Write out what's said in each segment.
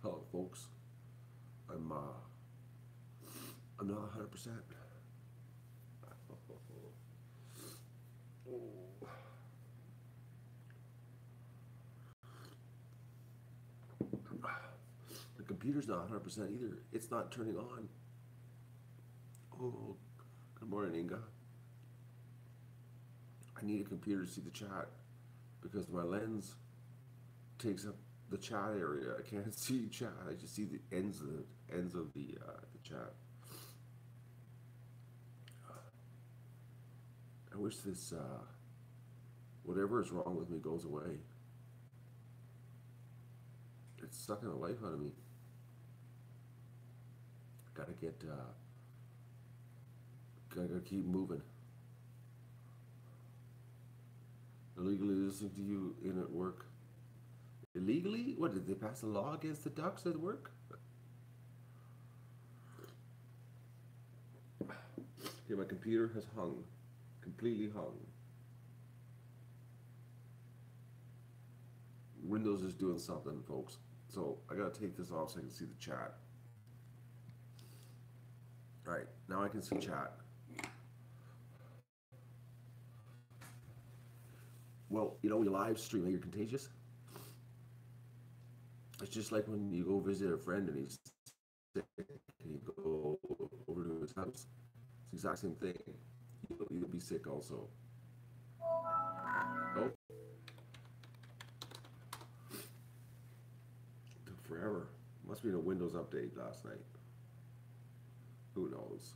Hello, folks. I'm uh, I'm not 100%. The computer's not 100% either. It's not turning on. Oh, good morning, Inga. I need a computer to see the chat because my lens takes up the chat area. I can't see chat. I just see the ends of the chat. I wish this whatever is wrong with me goes away. It's sucking the life out of me. Gotta get gotta keep moving. Illegally listening to you in at work. Illegally? What, did they pass a law against the ducks at work? Okay, my computer has hung. Completely hung. Windows is doing something, folks. So I gotta take this off so I can see the chat. Alright, now I can see chat. Well, you know, you live stream, you're contagious. It's just like when you go visit a friend and he's sick and you go over to his house. It's the exact same thing. You'll be sick also. Oh, took forever. Must be in a Windows update last night. Who knows?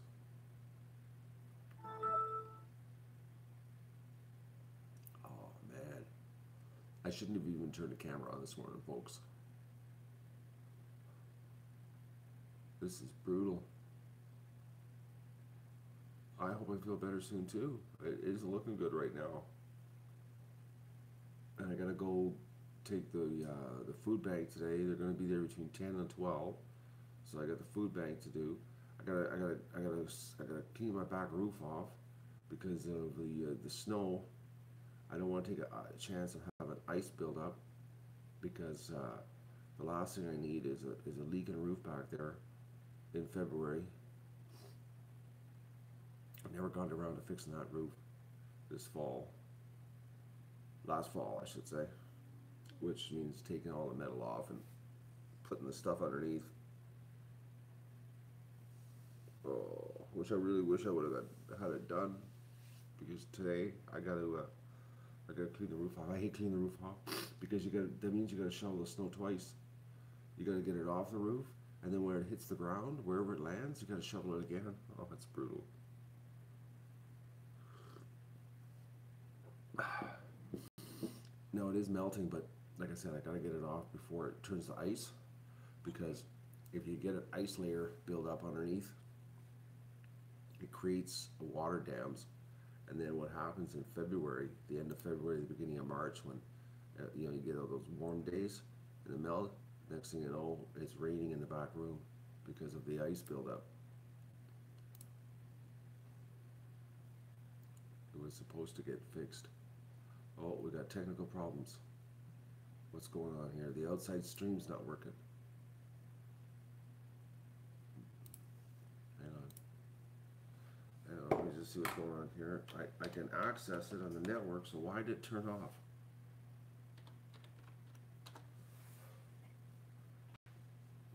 Oh man, I shouldn't have even turned the camera on this morning, folks. This is brutal. I hope I feel better soon too. It isn't looking good right now. And I gotta go take the food bank today. They're gonna be there between 10 and 12. So I got the food bank to do. I gotta clean my back roof off because of the snow. I don't want to take a chance of having ice build up because the last thing I need is a leak in the roof back there in February. I've never gone around to fixing that roof this fall. Last fall, I should say, which means taking all the metal off and putting the stuff underneath. Oh, which I really wish I would have had it done because today I gotta clean the roof off. I hate cleaning the roof off because that means you gotta shovel the snow twice. You gotta get it off the roof, and then when it hits the ground, wherever it lands, you gotta shovel it again. Oh, it's brutal. No, it is melting, but like I said, I gotta get it off before it turns to ice because if you get an ice layer build up underneath, it creates water dams. And then what happens in February, the end of February, the beginning of March, when you get all those warm days and the melt, next thing you know, it's raining in the back room because of the ice buildup. It was supposed to get fixed. Oh, we got technical problems. What's going on here? The outside stream's not working. Hang on. Let me just see what's going on here. I can access it on the network, so why did it turn off?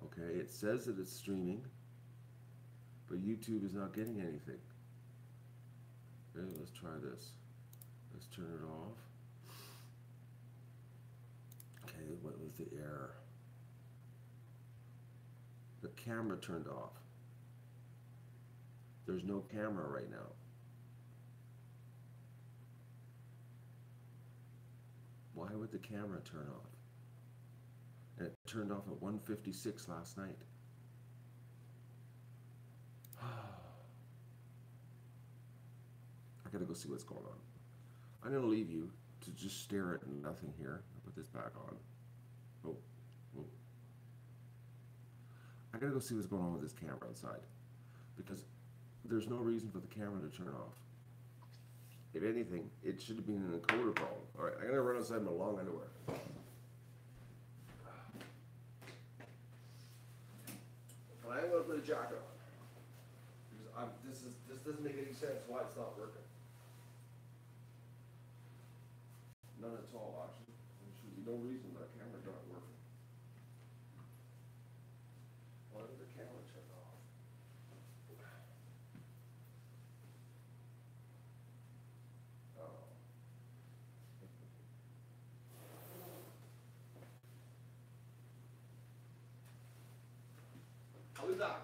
Okay, it says that it's streaming, but YouTube is not getting anything. Okay, let's try this. Let's turn it off. Okay, what was the error? The camera turned off. There's no camera right now. Why would the camera turn off? And it turned off at 1:56 last night. I gotta go see what's going on. I'm gonna leave you to just stare at nothing here. I'll put this back on. Oh, oh. I gotta go see what's going on with this camera outside because there's no reason for the camera to turn off. If anything, it should have been an encoder problem. All right, I'm gonna run outside in my long underwear. the jacket on. Because this doesn't make any sense why it's not working. None at all, actually. There should be no reason that camera's not working. Why did the camera turn off? Oh. I'll be back.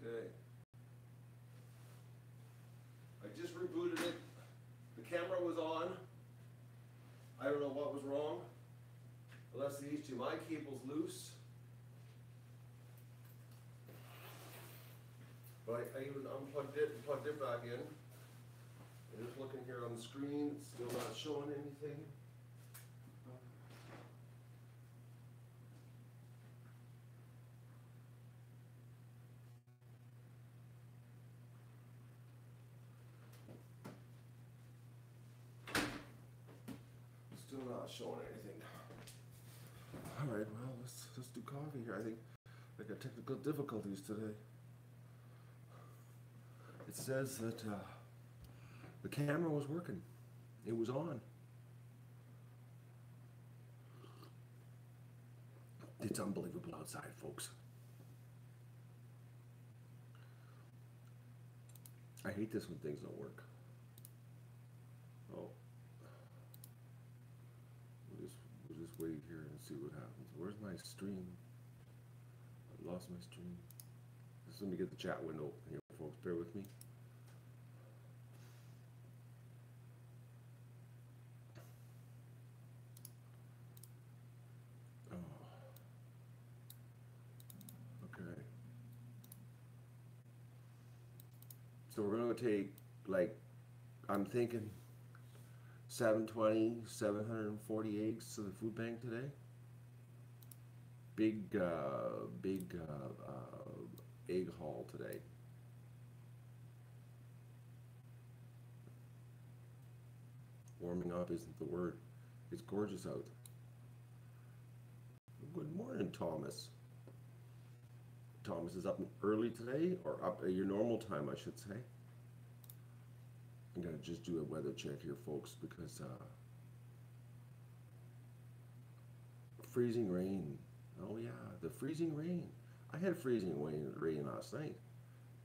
Okay. I just rebooted it. The camera was on. I don't know what was wrong. Unless the HDMI cable's loose. But I even unplugged it and plugged it back in. And just looking here on the screen, it's still not showing anything. Still not showing anything. All right, well, let's do coffee here. I think I got technical difficulties today. It says that the camera was working. It was on. It's unbelievable outside, folks. I hate this when things don't work. Oh. We'll just wait here and see what happens. Where's my stream? I lost my stream. Just let me get the chat window open here, folks. Bear with me. Oh. Okay. So we're going to take, like, I'm thinking 740 eggs to the food bank today. Big egg haul today. Warming up isn't the word. It's gorgeous out. Good morning, Thomas. Thomas is up early today, or up at your normal time, I should say. I'm gonna just do a weather check here, folks, because freezing rain. Oh yeah, the freezing rain. I had freezing rain last night.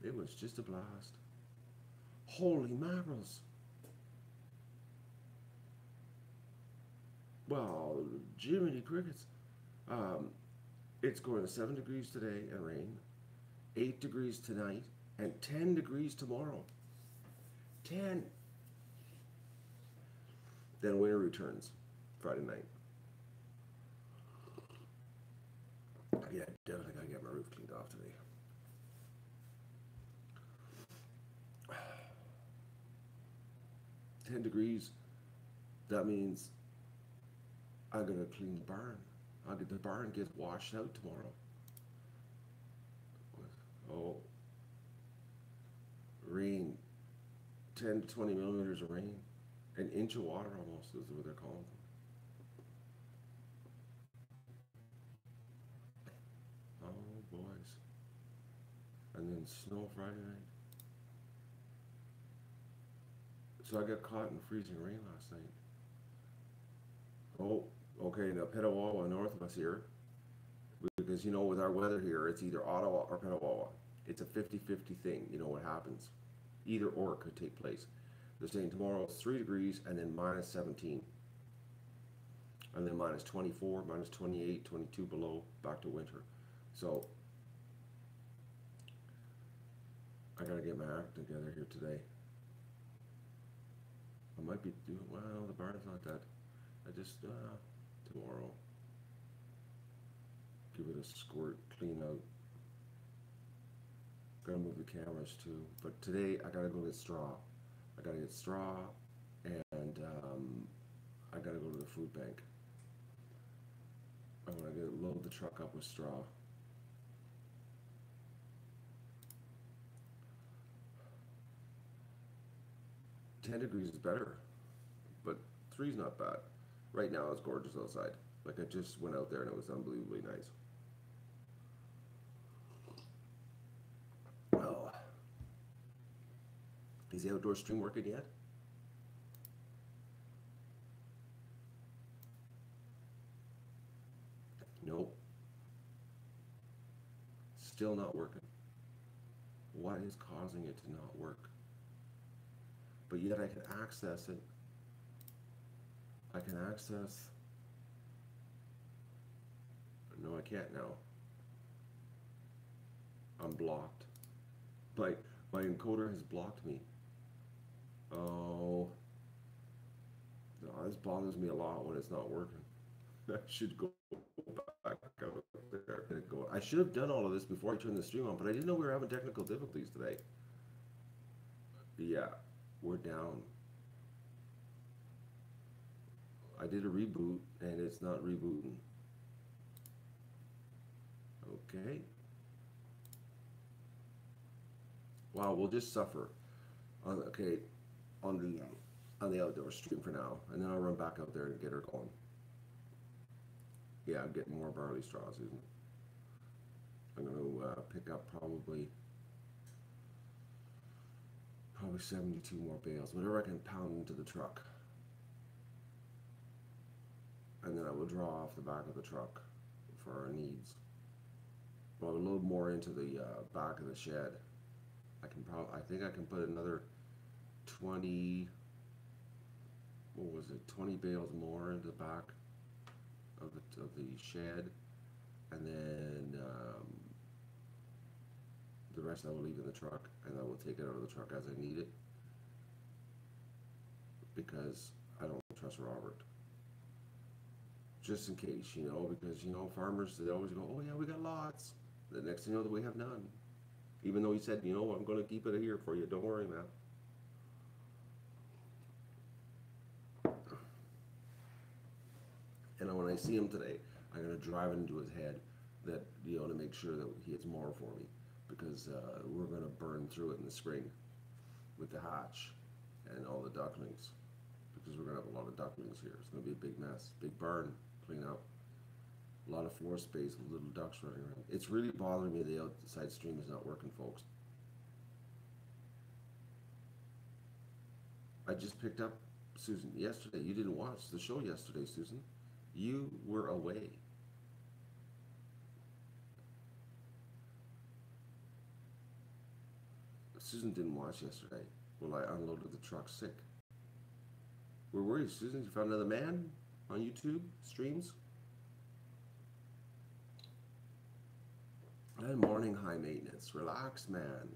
It was just a blast. Holy mackerels. Well, Jiminy Crickets. It's going to 7 degrees today and rain, 8 degrees tonight, and 10 degrees tomorrow. 10. Then winter returns Friday night. Yeah, definitely gotta get my roof cleaned off today. 10 degrees, that means I gotta clean the barn. The barn gets washed out tomorrow. Oh, rain, 10 to 20 millimeters of rain, an inch of water almost is what they're calling them. Oh boys, and then snow Friday night. So I got caught in freezing rain last night. Oh, okay, now Petawawa north of us here, because you know with our weather here, it's either Ottawa or Petawawa. It's a 50-50 thing, you know what happens. Either or could take place. They're saying tomorrow it's 3 degrees and then minus 17. And then minus 24, minus 28, 22 below, back to winter. So, I gotta get my act together here today. I might be doing, well, the barn's not that. I just, tomorrow. Give it a squirt, clean out. Gotta move the cameras too. But today I gotta go get straw. I gotta get straw and I gotta go to the food bank. I wanna load the truck up with straw. "10 degrees is better, but 3's not bad. Right now it's gorgeous outside. Like I just went out there and it was unbelievably nice. Well, is the outdoor stream working yet? Nope. Still not working. What is causing it to not work? But yet I can access it. I can access. No, I can't now. I'm blocked. My encoder has blocked me. Oh. No, this bothers me a lot when it's not working. I should go back out there. I should have done all of this before I turned the stream on, but I didn't know we were having technical difficulties today. Yeah, we're down. I did a reboot and it's not rebooting. Okay. Wow, we'll just suffer on the outdoor stream for now, and then I'll run back out there and get her going. Yeah, I'm getting more barley straw, Susan. I'm going to pick up probably 72 more bales, whatever I can pound into the truck. And then I will draw off the back of the truck for our needs. Well, I'll load more into the back of the shed. I think I can put another 20, what was it, 20 bales more into the back of the shed, and then the rest I will leave in the truck, and I will take it out of the truck as I need it, because I don't trust Robert. Just in case, you know, because, you know, farmers, they always go, oh yeah, we got lots. The next thing you know, that we have none. Even though he said, you know, I'm going to keep it here for you. Don't worry, man. And when I see him today, I'm going to drive it into his head that, you know, to make sure that he has more for me. Because we're going to burn through it in the spring with the hatch and all the ducklings. because we're going to have a lot of ducklings here. It's going to be a big mess, big barn, clean up. A lot of floor space with little ducks running around. It's really bothering me the outside stream is not working, folks. I just picked up Susan yesterday. You didn't watch the show yesterday, Susan. You were away. Susan didn't watch yesterday. Well, I unloaded the truck sick. Where were you, Susan? You found another man on YouTube streams? Good morning, high maintenance. Relax, man.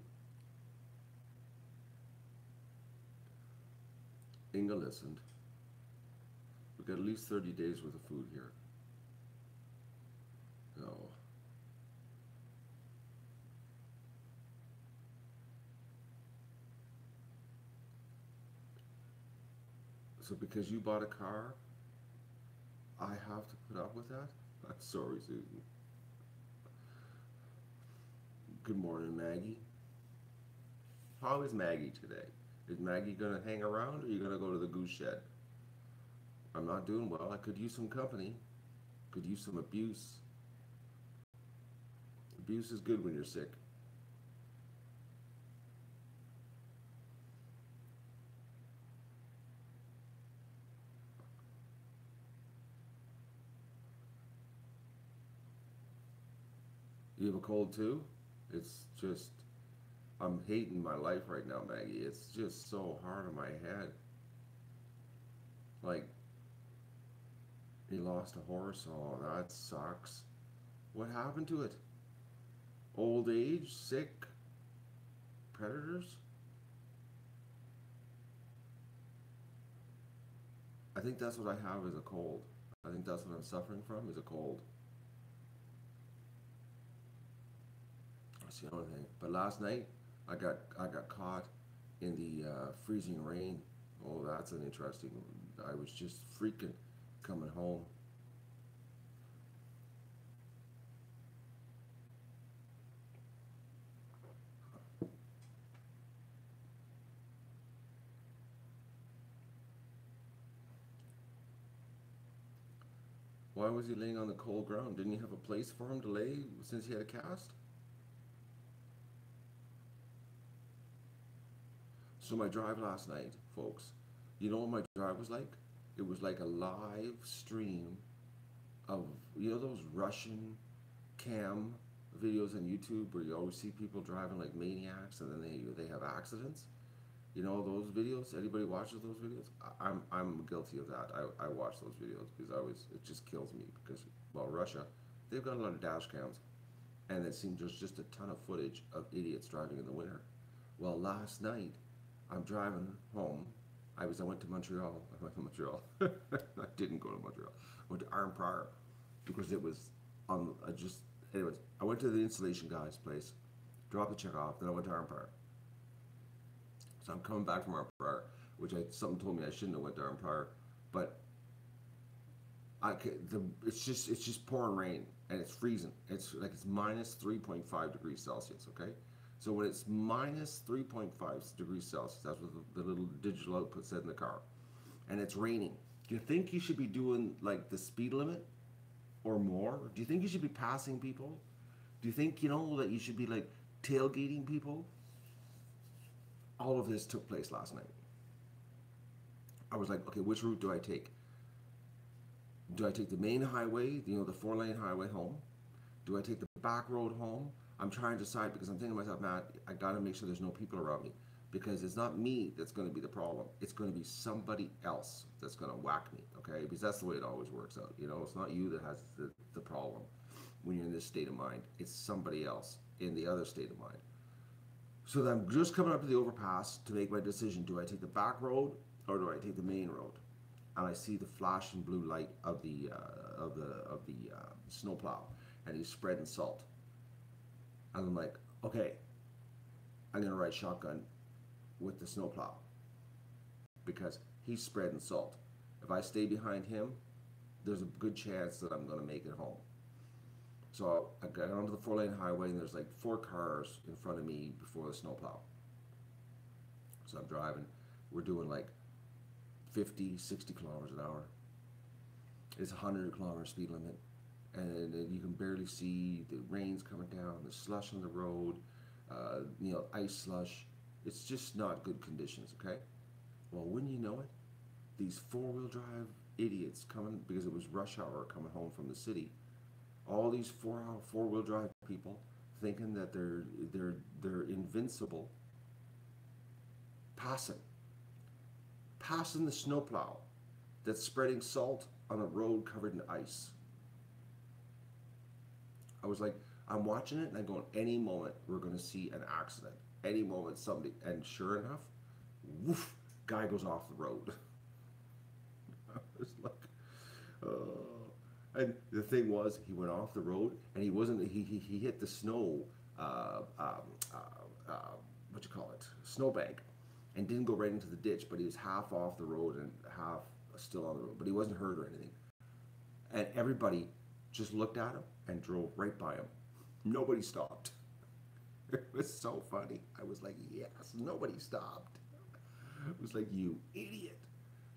Inga listened. We've got at least 30 days worth of food here. No. So because you bought a car, I have to put up with that? I'm sorry, Susan. Good morning, Maggie. How is Maggie today? Is Maggie going to hang around, or are you going to go to the goose shed? I'm not doing well. I could use some company. Could use some abuse. Abuse is good when you're sick. You have a cold too? It's just, I'm hating my life right now, Maggie. It's just so hard on my head. Like, he lost a horse. Oh, that sucks. What happened to it? Old age? Sick? Predators? I think that's what I have is a cold. I think that's what I'm suffering from is a cold. That's the only thing. But last night, I got caught in the freezing rain. Oh, that's an interesting one. I was just freaking coming home. Why was he laying on the cold ground? Didn't you have a place for him to lay since he had a cast? So my drive last night, folks, you know what my drive was like? It was like a live stream of, you know those Russian cam videos on YouTube where you always see people driving like maniacs and then they have accidents? You know those videos? Anybody watches those videos? I'm guilty of that. I watch those videos because it just kills me because, well, Russia, they've got a lot of dash cams and it seems there's just a ton of footage of idiots driving in the winter. Well, last night, I'm driving home. I went to Montreal. I went to Montreal. I didn't go to Montreal. I went to Arnprior because it was on. Anyways, I went to the installation guy's place, dropped the check off, then I went to Arnprior. So I'm coming back from Arnprior, which something told me I shouldn't have went to Arnprior, but it's just pouring rain and it's freezing. It's like it's minus 3.5 degrees Celsius. Okay. So when it's minus 3.5 degrees Celsius, that's what the little digital output said in the car, and it's raining. Do you think you should be doing like the speed limit or more? Do you think you should be passing people? Do you think, that you should be like tailgating people? All of this took place last night. I was like, okay, which route do I take? Do I take the main highway, the 4-lane highway home? Do I take the back road home? I'm trying to decide because I'm thinking to myself, Matt, I got to make sure there's no people around me because it's not me that's going to be the problem. It's going to be somebody else that's going to whack me, okay? Because that's the way it always works out, It's not you that has the problem when you're in this state of mind. It's somebody else in the other state of mind. So then I'm just coming up to the overpass to make my decision. Do I take the back road or do I take the main road? And I see the flashing blue light of the snowplow, and he's spreading salt. And I'm like, okay, I'm gonna ride shotgun with the snowplow because he's spreading salt. If I stay behind him, there's a good chance that I'm gonna make it home. So I got onto the 4-lane highway and there's like 4 cars in front of me before the snowplow. So I'm driving, we're doing like 50, 60 kilometers an hour. It's a 100-kilometer speed limit, and you can barely see the rain's coming down, the slush on the road, ice slush. It's just not good conditions, okay? Well, wouldn't you know it, these four-wheel drive idiots coming, because it was rush hour coming home from the city, all these four-wheel drive people thinking that they're invincible, passing the snowplow that's spreading salt on a road covered in ice. I was like, I'm watching it and I'm going, any moment we're going to see an accident. Any moment somebody, and sure enough, woof, guy goes off the road. I was like, and the thing was, he went off the road and he hit the snow, what you call it, snowbank, and didn't go right into the ditch, but he was half off the road and half still on the road, but he wasn't hurt or anything. And everybody just looked at him and drove right by him. Nobody stopped. It was so funny. I was like, yes, nobody stopped. It was like, you idiot.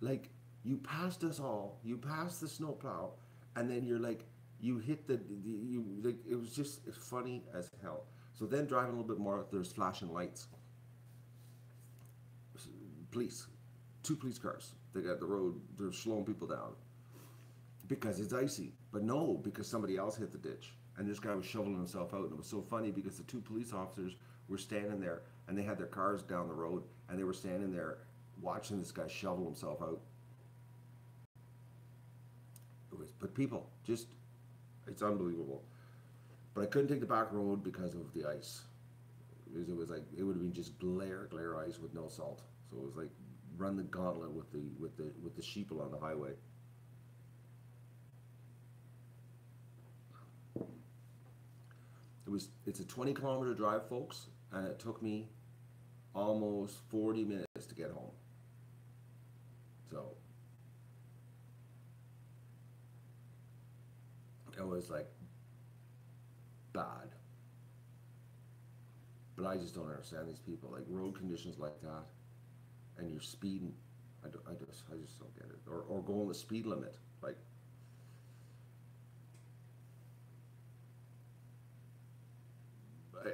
Like, you passed us all, you passed the snowplow, and then you're like, you hit like, it was just funny as hell. So then driving a little bit more, there's flashing lights. Police, 2 police cars. They got the road, they're slowing people down because it's icy. But no, because somebody else hit the ditch and this guy was shoveling himself out. And it was so funny because the 2 police officers were standing there and they had their cars down the road and they were standing there watching this guy shovel himself out. But people, just, it's unbelievable. But I couldn't take the back road because of the ice. It was like, it would have been just glare ice with no salt. So it was like, run the gauntlet with the sheeple on the highway. It's a 20-kilometer drive, folks, and it took me almost 40 minutes to get home. So it was like bad. But I just don't understand these people, like road conditions like that, and you're speeding. I just don't get it. Or going the speed limit, like.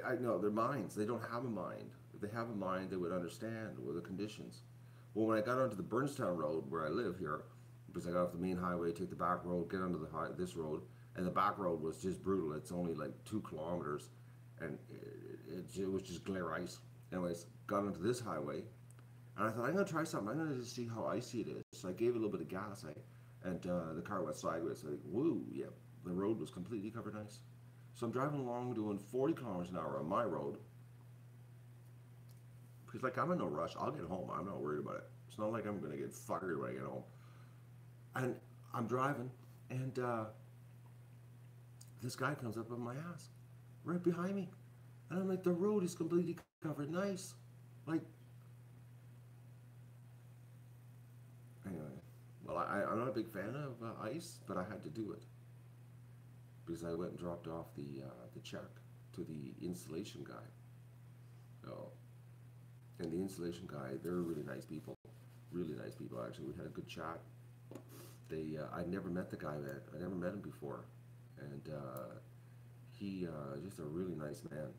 I know their minds. They don't have a mind. If they have a mind, they would understand what the conditions. Well, when I got onto the Burnstown Road where I live here, because I got off the main highway, take the back road, get onto this road, and the back road was just brutal. It's only like 2 kilometers, and it was just glare ice. Anyways, got onto this highway, and I thought, I'm going to try something. I'm going to just see how icy it is. So I gave it a little bit of gas, and the car went sideways. Like, woo, yeah, the road was completely covered in ice. So I'm driving along doing 40 kilometers an hour on my road. Because, like, I'm in no rush. I'll get home. I'm not worried about it. It's not like I'm going to get fired when I get home. And I'm driving, and this guy comes up on my ass, right behind me. And I'm like, the road is completely covered in ice. Like, anyway. Well, I'm not a big fan of ice, but I had to do it. Because I went and dropped off the check to the installation guy. So, and the installation guy, they're really nice people. Really nice people, actually. We had a good chat. I'd never met the guy that, I never met him before. And he, just a really nice man.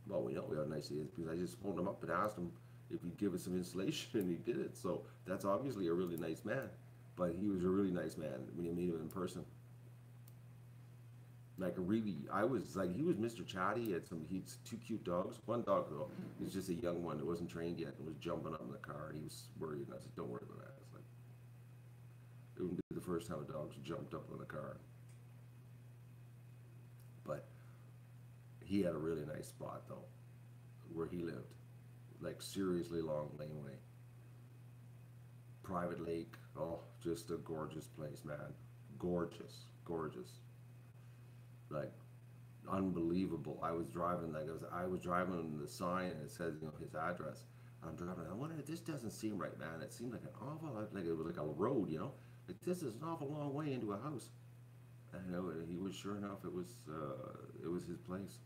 Well, we know how nice he is because I just phoned him up and asked him if he'd give us some installation, and he did it. So that's obviously a really nice man. But he was a really nice man when you meet him in person. Like I was like, he was Mr. Chatty. He had 2 cute dogs. One dog though, he was just a young one that wasn't trained yet and was jumping up in the car. And he was worried, and I said, "Don't worry about that." It's like, it wouldn't be the first time a dog's jumped up in the car. But he had a really nice spot though, where he lived, like seriously long laneway, private lake. Oh, just a gorgeous place, man. Gorgeous, gorgeous. Like unbelievable. I was driving, like I was driving the sign and it says, his address. I'm driving, I wonder, this doesn't seem right, man. It seemed like an awful, like it was like a road, like this is an awful long way into a house. And he was, sure enough, it was his place.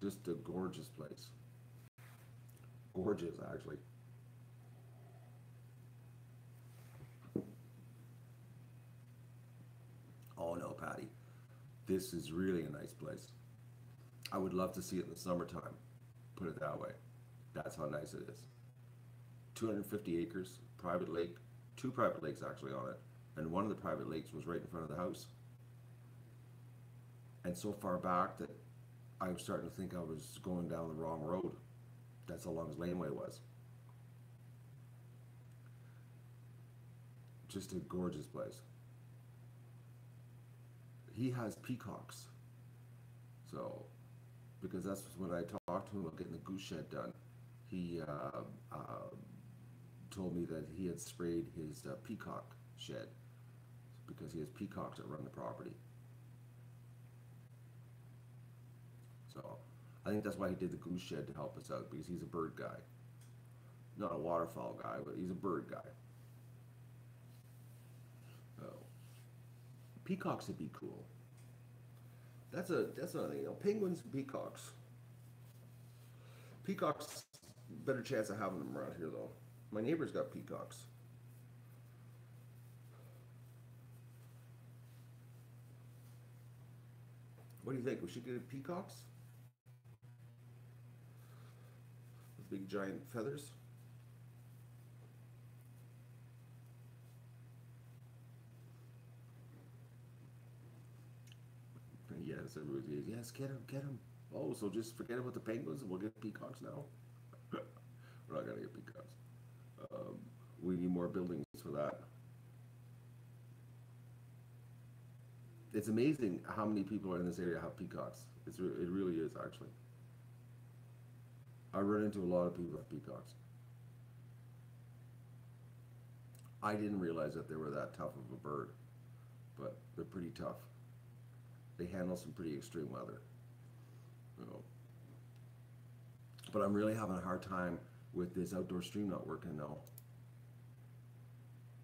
Just a gorgeous place. Gorgeous, actually. This is really a nice place. I would love to see it in the summertime. Put it that way. That's how nice it is. 250 acres, private lake, two private lakes actually on it, and one of the private lakes was right in front of the house. And so far back that I was starting to think I was going down the wrong road. That's how long his laneway was. Just a gorgeous place. He has peacocks. So, because that's when I talked to him about getting the goose shed done, he told me that he had sprayed his peacock shed because he has peacocks that run the property. So, I think that's why he did the goose shed to help us out, because he's a bird guy. Not a waterfowl guy, but he's a bird guy. So, peacocks would be cool. That's another thing. You know, penguins and peacocks. Peacocks, better chance of having them around here though. My neighbor's got peacocks. What do you think? We should get peacocks with big giant feathers. Yes, everybody's yes, get them, get them. Oh, so just forget about the penguins and we'll get peacocks now. We're not gonna get peacocks. Um, we need more buildings for that. It's amazing how many people in this area have peacocks. It really is actually. I run into a lot of people with peacocks. I didn't realize that they were that tough of a bird, but they're pretty tough. They handle some pretty extreme weather. You know. But I'm really having a hard time with this outdoor stream not working now.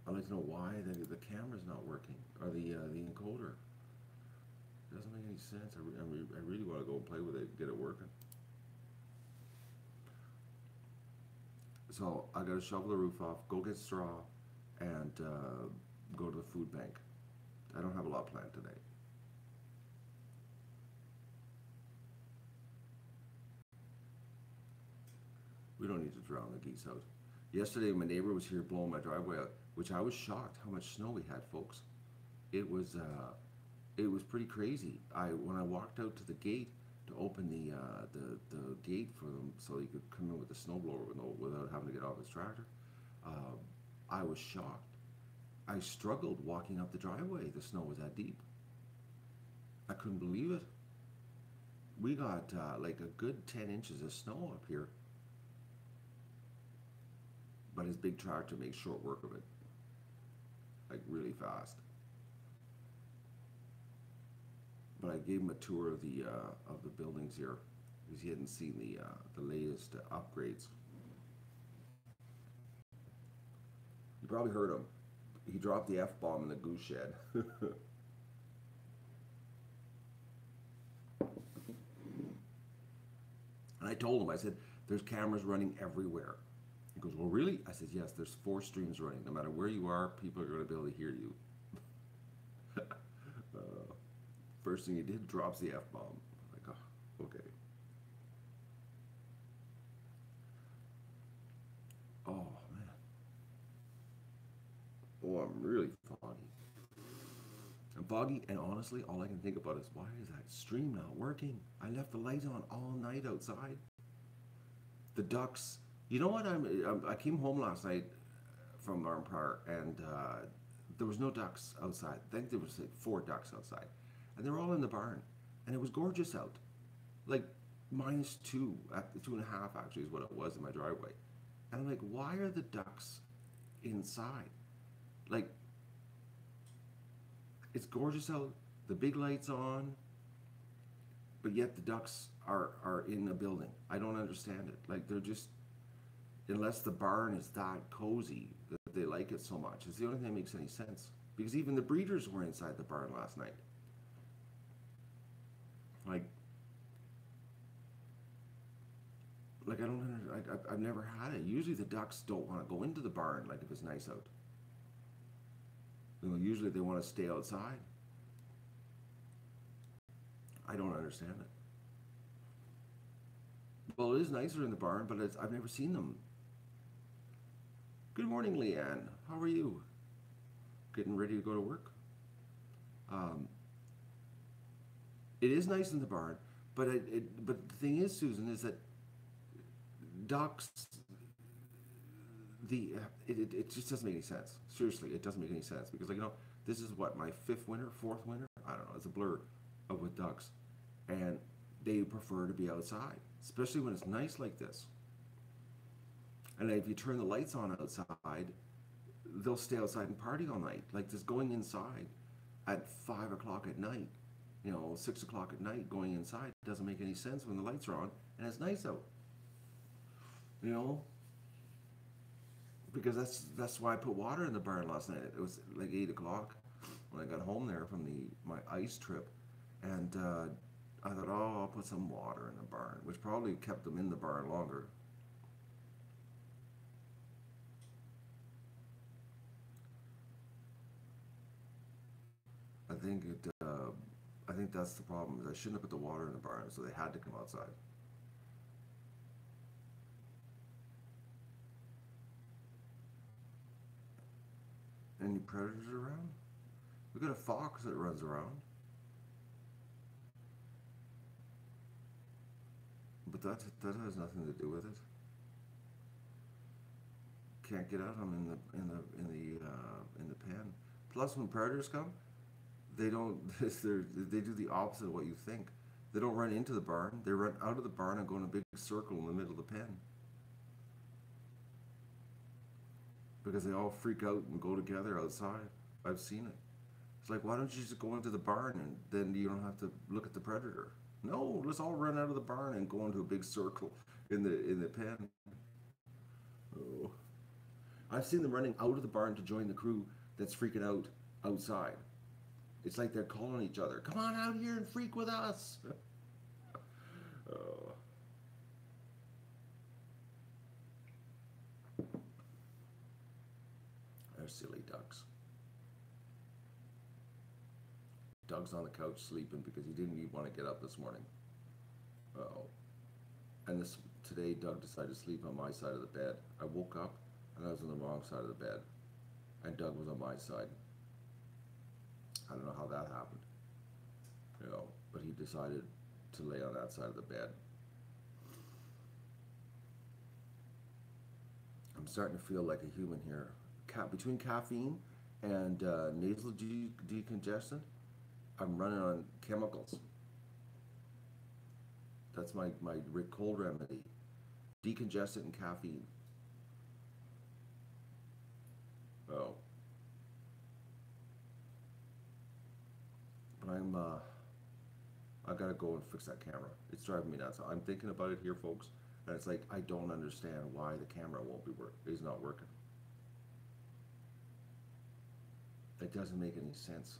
I'd like to know why the camera's not working, or the encoder. It doesn't make any sense. I really want to go and play with it and get it working. So I got to shovel the roof off, go get straw, and go to the food bank. I don't have a lot planned today. We don't need to drown the geese out. Yesterday, my neighbor was here blowing my driveway out, which I was shocked how much snow we had, folks. It was pretty crazy. When I walked out to the gate to open the gate for them so he could come in with the snowblower without having to get off his tractor, I was shocked. I struggled walking up the driveway. The snow was that deep. I couldn't believe it. We got like a good 10 inches of snow up here. But his big tractor makes short work of it, like really fast. But I gave him a tour of the buildings here because he hadn't seen the latest upgrades. You probably heard him. He dropped the F-bomb in the goose shed. And I told him, I said, there's cameras running everywhere. He goes, well, really? I said, yes, there's 4 streams running. No matter where you are, people are going to be able to hear you. First thing he did, drops the F-bomb. Like, oh, okay. Oh, man. Oh, I'm really foggy. I'm foggy, and honestly, all I can think about is, why is that stream not working? I left the light on all night outside. The ducks. You know what? I came home last night from Arnprior, and there was no ducks outside. I think there was like 4 ducks outside, and they were all in the barn, and it was gorgeous out, like -2 at 2.5 actually is what it was in my driveway, and I'm like, why are the ducks inside? Like, it's gorgeous out, the big lights on, but yet the ducks are in the building. I don't understand it. Like, they're just, unless the barn is that cozy that they like it so much. It's the only thing that makes any sense. Because even the breeders were inside the barn last night. Like I don't understand. I've never had it. Usually the ducks don't want to go into the barn, like if it's nice out. You know, usually they want to stay outside. I don't understand it. Well, it is nicer in the barn, but I've never seen them. Good morning, Leanne. How are you? Getting ready to go to work? Um, it is nice in the barn, but but the thing is, Susan, is that ducks, it just doesn't make any sense. Seriously, it doesn't make any sense because, like, this is what, my fifth winter, fourth winter. I don't know. It's a blur of with ducks, and they prefer to be outside, especially when it's nice like this. And if you turn the lights on outside, they'll stay outside and party all night. Like, just going inside at 5 o'clock at night, 6 o'clock at night, going inside doesn't make any sense when the lights are on and it's nice out. You know, because that's why I put water in the barn last night. It was like 8 o'clock when I got home there from my ice trip, and I thought, oh, I'll put some water in the barn, which probably kept them in the barn longer. I think I think that's the problem. Is I shouldn't have put the water in the barn, so they had to come outside. Any predators around? We got a fox that runs around, but that has nothing to do with it. Can't get at them in the pen. Plus, when predators come, they don't. They do the opposite of what you think. They don't run into the barn. They run out of the barn and go in a big circle in the middle of the pen because they all freak out and go together outside. I've seen it. It's like, why don't you just go into the barn and then you don't have to look at the predator? No, let's all run out of the barn and go into a big circle in the pen. Oh. I've seen them running out of the barn to join the crew that's freaking out outside. It's like they're calling each other, come on out here and freak with us. Oh. They're silly ducks. Doug's on the couch sleeping because he didn't even want to get up this morning. Uh-oh. And today Doug decided to sleep on my side of the bed. I woke up and I was on the wrong side of the bed. And Doug was on my side. I don't know how that happened. But he decided to lay on that side of the bed. I'm starting to feel like a human here. Between caffeine and nasal decongestant, I'm running on chemicals. That's my cold remedy. Decongestant and caffeine. Oh. But I gotta go and fix that camera. It's driving me nuts. I'm thinking about it here, folks, and it's like I don't understand why the camera is not working. It doesn't make any sense.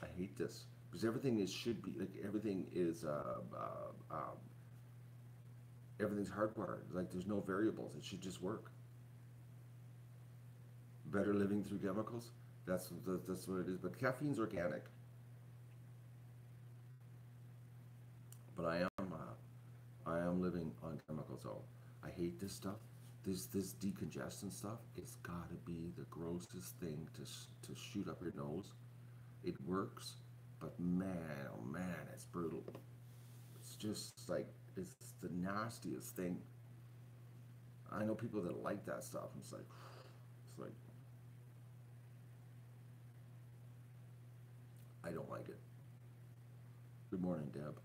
I hate this because everything should be like everything's hardwired. Like there's no variables. It should just work. Better living through chemicals. That's what it is. But caffeine's organic. But I am living on chemicals. So I hate this stuff. This decongestant stuff. It's got to be the grossest thing to shoot up your nose. It works, but man, oh man, it's brutal. It's just like it's the nastiest thing. I know people that like that stuff. It's like I don't like it. Good morning, Deb.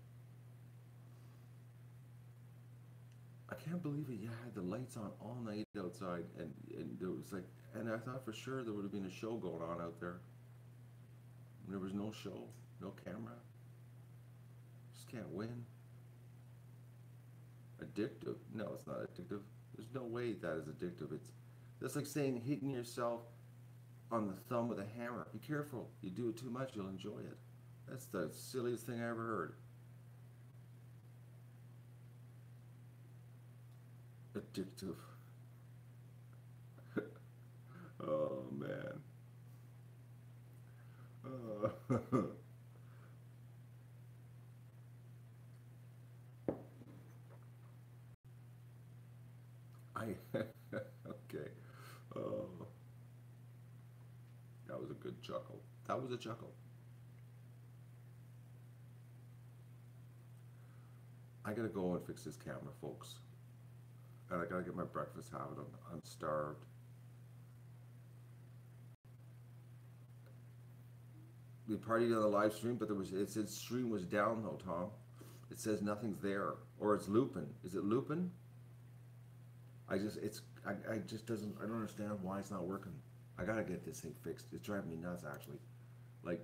I can't believe it. You had the lights on all night outside, and there was like, and I thought for sure there would have been a show going on out there. And there was no show, no camera. Just can't win. Addictive? No, it's not addictive. There's no way that is addictive. That's like saying hitting yourself on the thumb with a hammer. Be careful. You do it too much, you'll enjoy it. That's the silliest thing I ever heard. Addictive. Oh man. I okay. Oh, that was a good chuckle. That was a chuckle. I gotta go and fix this camera, folks. And I gotta get my breakfast habit. I'm starved. We partied on the live stream, but it said stream was down though, Tom. It says nothing's there, or it's looping. Is it looping? I just doesn't. I don't understand why it's not working. I gotta get this thing fixed. It's driving me nuts, actually. Like,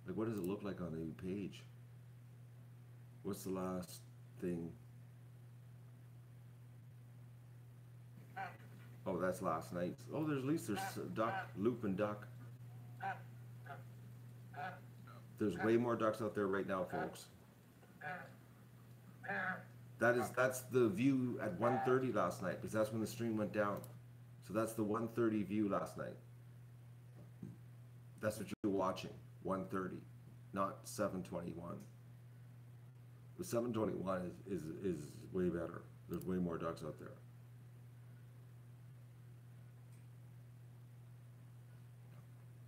like what does it look like on the page? What's the last thing? Oh, that's last night's. Oh, there's at least there's duck, loop and duck. There's way more ducks out there right now, folks. That's the view at 1:30 last night because that's when the stream went down. So that's the 1:30 view last night. That's what you're watching, 1:30, not 7:21. The 7:21 is way better. There's way more ducks out there.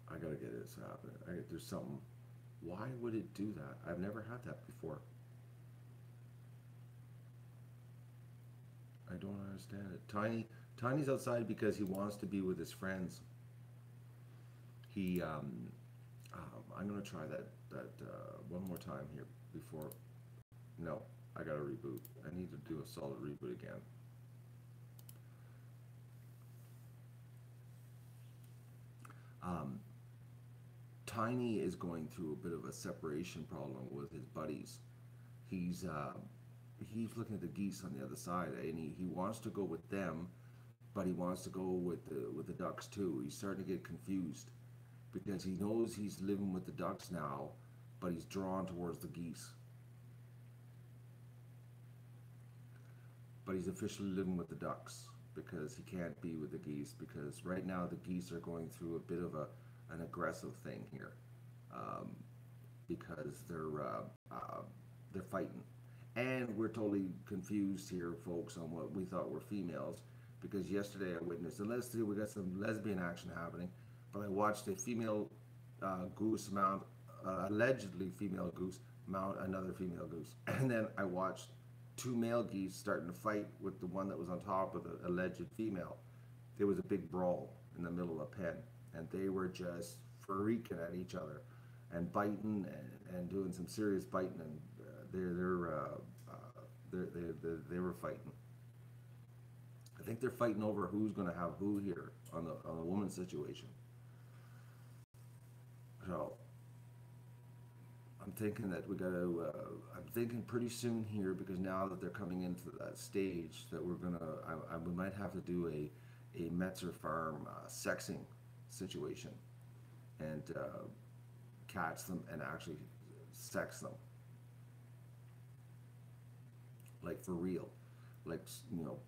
I gotta get this happening. There's something. Why would it do that? I've never had that before. I don't understand it. Tiny's outside because he wants to be with his friends. He, I'm gonna try that one more time here before. No, I gotta reboot. I need to do a solid reboot again. Tiny is going through a bit of a separation problem with his buddies. He's looking at the geese on the other side, and he wants to go with them, but he wants to go with the ducks too. He's starting to get confused because he knows he's living with the ducks now, but he's drawn towards the geese. But he's officially living with the ducks because he can't be with the geese because right now the geese are going through a bit of an aggressive thing here because they're fighting. And we're totally confused here, folks, on what we thought were females, because yesterday I witnessed, and let's see, we got some lesbian action happening, but I watched a female goose mount, allegedly female goose, mount another female goose. And then I watched two male geese starting to fight with the one that was on top of the alleged female. There was a big brawl in the middle of a pen, and they were just freaking at each other and biting and doing some serious biting, and they were fighting. I think they're fighting over who's going to have who here on the woman's situation. So I'm thinking that we got to. I'm thinking pretty soon here, because now that they're coming into that stage, that we're gonna. We might have to do a Metzer farm sexing situation and catch them and actually sex them. Like for real, like,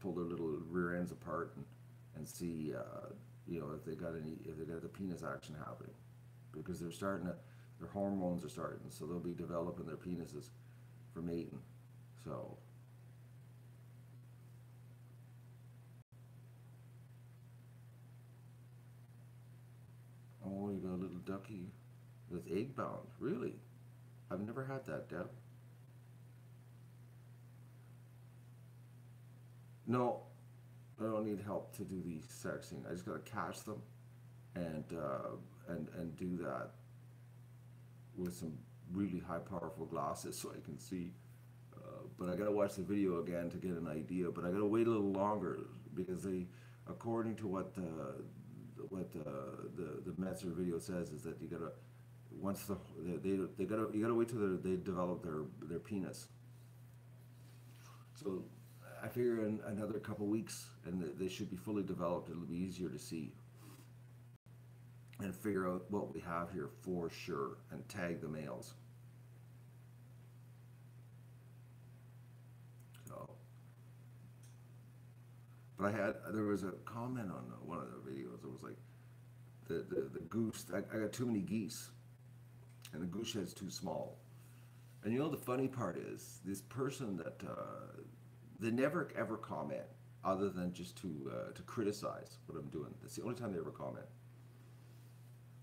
pull their little rear ends apart and see, if they got the penis action happening, because their hormones are starting, so they'll be developing their penises for mating. So, oh, you got a little ducky that's egg bound. Really? I've never had that, Deb. No, I don't need help to do the sexing. I just gotta catch them and do that with some really high powerful glasses so I can see. But I gotta watch the video again to get an idea. But I gotta wait a little longer because according to what the Metzer video says, is that you gotta once you gotta wait till they develop their penis. So I figure in another couple weeks, and they should be fully developed. It'll be easier to see and figure out what we have here for sure, and tag the males. So, but there was a comment on one of the videos. It was like the goose. I got too many geese, and the goose shed's too small. And you know the funny part is this person that they never ever comment other than just to criticize what I'm doing. That's the only time they ever comment.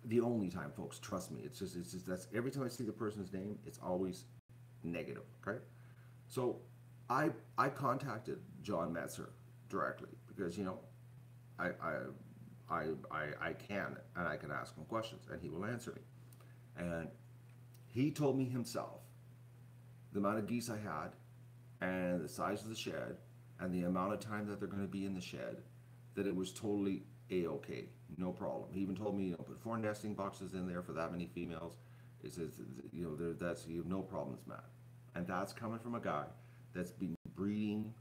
The only time, folks. Trust me. It's just that's every time I see the person's name, it's always negative. Okay, so I contacted John Metzer directly because I I I can and I can ask him questions and he will answer me. And he told me himself the amount of geese I had and the size of the shed and the amount of time that they're going to be in the shed that it was totally a-okay, no problem. He even told me, put 4 nesting boxes in there for that many females. He says, that's you have no problems, Matt. And that's coming from a guy that's been breeding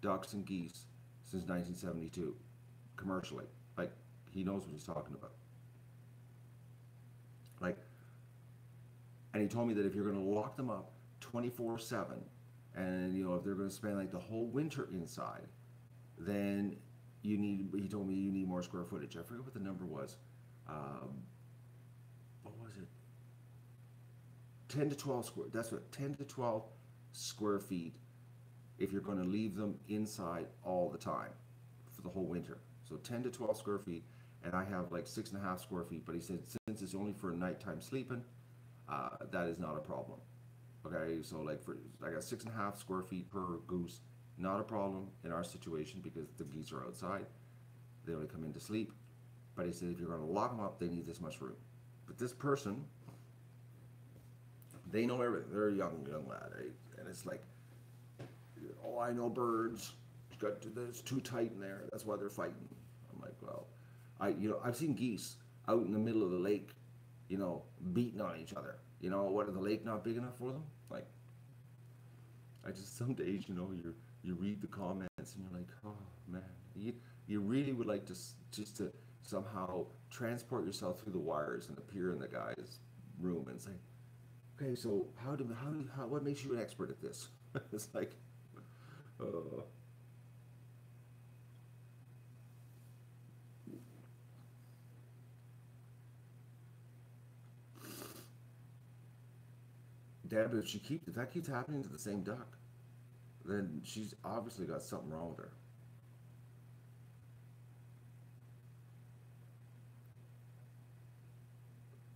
ducks and geese since 1972, commercially. Like, he knows what he's talking about. Like, and he told me that if you're going to lock them up 24/7, and if they're going to spend like the whole winter inside, then he told me you need more square footage. I forget what the number was. What was it? 10 to 12 square. That's what 10 to 12 square feet if you're going to leave them inside all the time for the whole winter. So 10 to 12 square feet, and I have like 6.5 square feet. But he said since it's only for nighttime sleeping, that is not a problem. Okay, so I got 6.5 square feet per goose. Not a problem in our situation because the geese are outside. They only come in to sleep. But he said if you're going to lock them up, they need this much room. But this person, they know everything. They're a young lad, right? And it's like, oh, I know birds. It's too tight in there. That's why they're fighting. I'm like, well, I've seen geese out in the middle of the lake, beating on each other. What, is the lake not big enough for them? Like, some days, you read the comments and you're like, oh man, you really would like to just to somehow transport yourself through the wires and appear in the guy's room and say, okay, so what makes you an expert at this? It's like, Dad, but if that keeps happening to the same duck, then she's obviously got something wrong with her.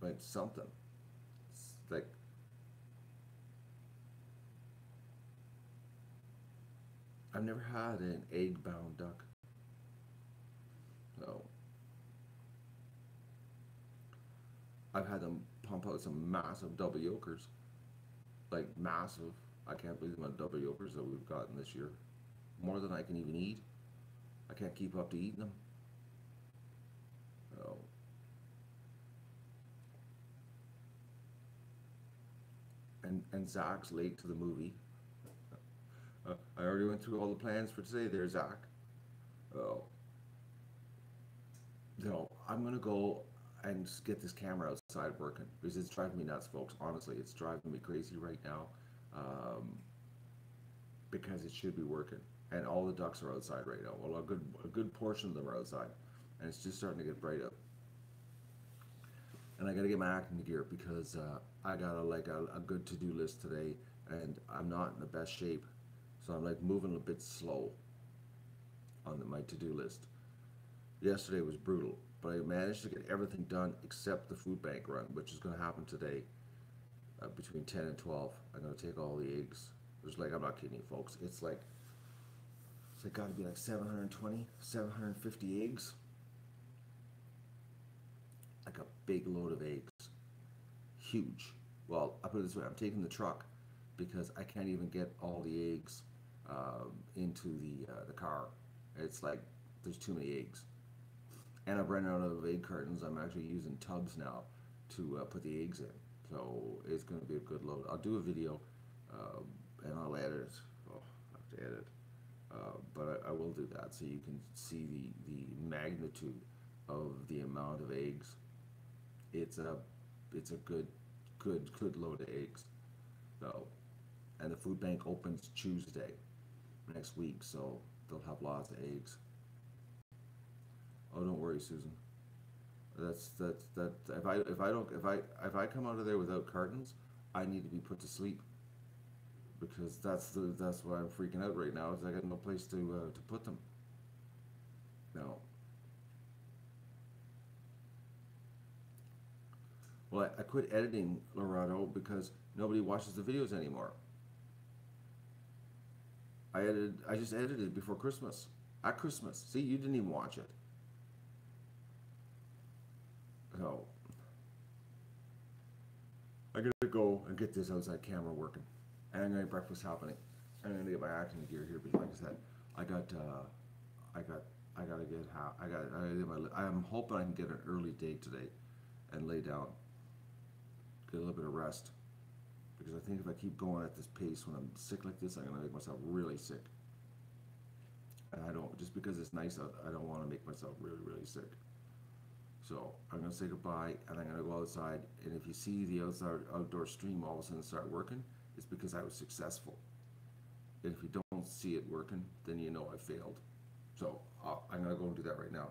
Like something. It's like I've never had an egg-bound duck. So I've had them pump out some massive double yolkers. Like massive. I can't believe the amount of double yolkers that we've gotten this year. More than I can even eat. I can't keep up to eating them. So, and Zach's late to the movie. I already went through all the plans for today there, Zach. Oh. I'm gonna go and get this camera outside working because it's driving me nuts, folks. Honestly, it's driving me crazy right now because it should be working, and all the ducks are outside right now. Well, a good portion of them are outside, and it's just starting to get bright up. And I got to get my acting gear because I got a good to-do list today, and I'm not in the best shape, so I'm like moving a bit slow on my to-do list. Yesterday was brutal, but I managed to get everything done except the food bank run, which is going to happen today between 10 and 12. I'm going to take all the eggs. I'm not kidding you, folks. It's got to be like 720, 750 eggs. Like a big load of eggs. Huge. Well, I put it this way, I'm taking the truck because I can't even get all the eggs into the car. It's like there's too many eggs. And I've run out of egg cartons. I'm actually using tubs now to put the eggs in. So it's going to be a good load. I'll do a video and I'll edit it. Oh, I have to edit. But I will do that so you can see the magnitude of the amount of eggs. It's a good load of eggs. So, and the food bank opens Tuesday next week, so they'll have lots of eggs. Oh, don't worry, Susan. That if I come out of there without cartons, I need to be put to sleep, because that's why I'm freaking out right now. Is I got no place to put them. No. Well, I quit editing Lorado because nobody watches the videos anymore. I just edited it before Christmas. At Christmas. See, you didn't even watch it. So I gotta go and get this outside camera working, and I'm gonna get breakfast happening. I'm gonna get my acting gear here because, like I said, I got, I got, I gotta get how I gotta get my. I'm hoping I can get an early date today, and lay down, get a little bit of rest, because I think if I keep going at this pace when I'm sick like this, I'm gonna make myself really sick. And I don't, just because it's nice out, I don't want to make myself really, really sick. So I'm gonna say goodbye, and I'm gonna go outside. And if you see the outside outdoor stream all of a sudden start working, it's because I was successful. And if you don't see it working, then you know I failed. So I'm gonna go and do that right now.